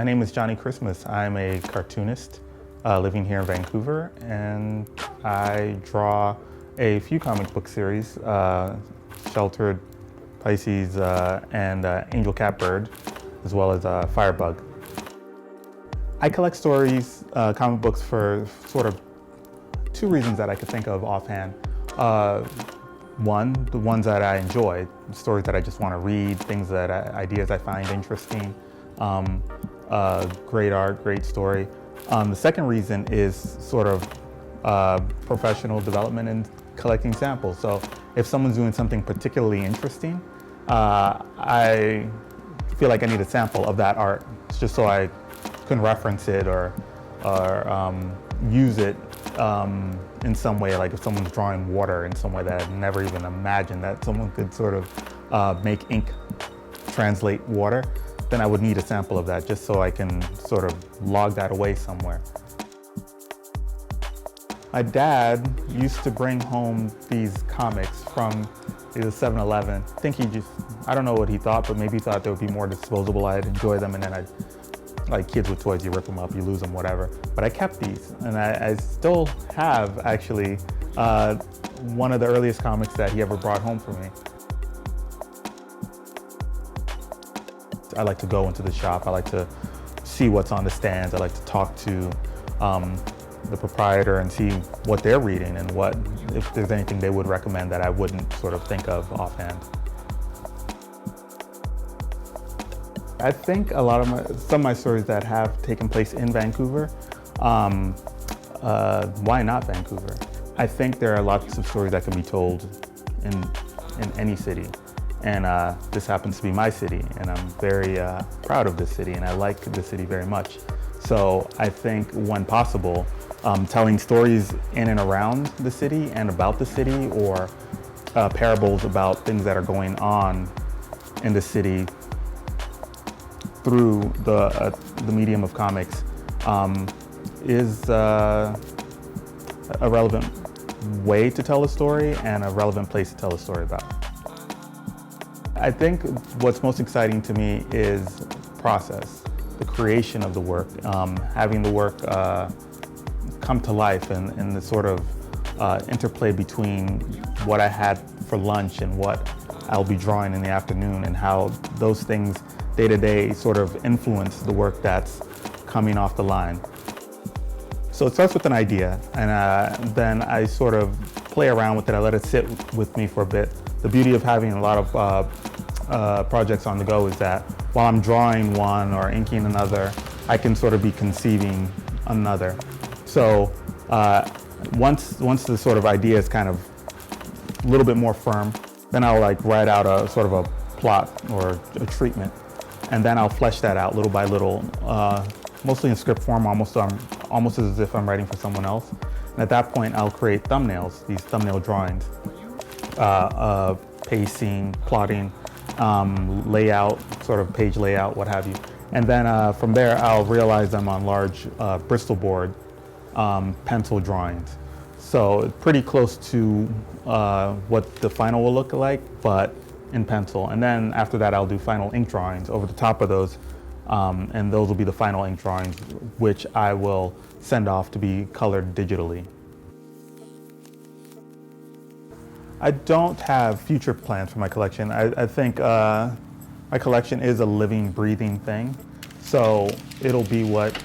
My name is Johnny Christmas. I'm a cartoonist living here in Vancouver, and I draw a few comic book series, Sheltered, Pisces, and Angel Catbird, as well as Firebug. I collect stories, comic books for sort of two reasons that I could think of offhand. One, the ones that I enjoy, stories that I just want to read, ideas I find interesting, great art, great story. The second reason is sort of professional development and collecting samples. So if someone's doing something particularly interesting, I feel like I need a sample of that art just so I can reference it or use it in some way, like if someone's drawing water in some way that I'd never even imagined that someone could sort of make ink translate water, then I would need a sample of that just so I can sort of log that away somewhere. My dad used to bring home these comics from either 7-Eleven. I think I don't know what he thought, but maybe he thought they would be more disposable. I'd enjoy them, and then like kids with toys, you rip them up, you lose them, whatever. But I kept these, and I still have actually one of the earliest comics that he ever brought home for me. I like to go into the shop, I like to see what's on the stands, I like to talk to the proprietor and see what they're reading and if there's anything they would recommend that I wouldn't sort of think of offhand. I think some of my stories that have taken place in Vancouver, why not Vancouver? I think there are lots of stories that can be told in any city. And this happens to be my city, and I'm very proud of this city, and I like the city very much. So I think when possible, telling stories in and around the city and about the city, or parables about things that are going on in the city through the medium of comics is a relevant way to tell a story and a relevant place to tell a story about. I think what's most exciting to me is process, the creation of the work, having the work come to life, and the sort of interplay between what I had for lunch and what I'll be drawing in the afternoon, and how those things day to day sort of influence the work that's coming off the line. So it starts with an idea, and then I sort of play around with it. I let it sit with me for a bit. The beauty of having a lot of projects on the go is that while I'm drawing one or inking another, I can sort of be conceiving another. So once the sort of idea is kind of a little bit more firm, then I'll like write out a sort of a plot or a treatment, and then I'll flesh that out little by little, mostly in script form, almost as if I'm writing for someone else. And at that point, I'll create thumbnails, these thumbnail drawings, pacing, plotting, layout, sort of page layout, what have you. And then from there, I'll realize them on large Bristol board pencil drawings. So pretty close to what the final will look like, but in pencil. And then after that, I'll do final ink drawings over the top of those, and those will be the final ink drawings, which I will send off to be colored digitally. I don't have future plans for my collection. I think my collection is a living, breathing thing, so it'll be what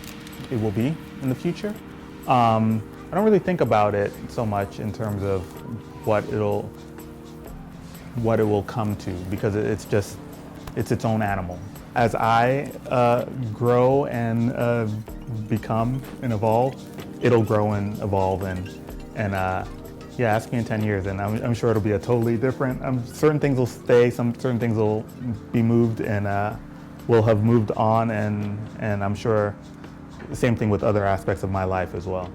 it will be in the future. I don't really think about it so much in terms of what it will come to, because it's its own animal. As I grow and become and evolve, it'll grow and evolve, and yeah, ask me in 10 years, and I'm sure it'll be a totally different. Certain things will stay, certain things will be moved, and will have moved on, and I'm sure the same thing with other aspects of my life as well.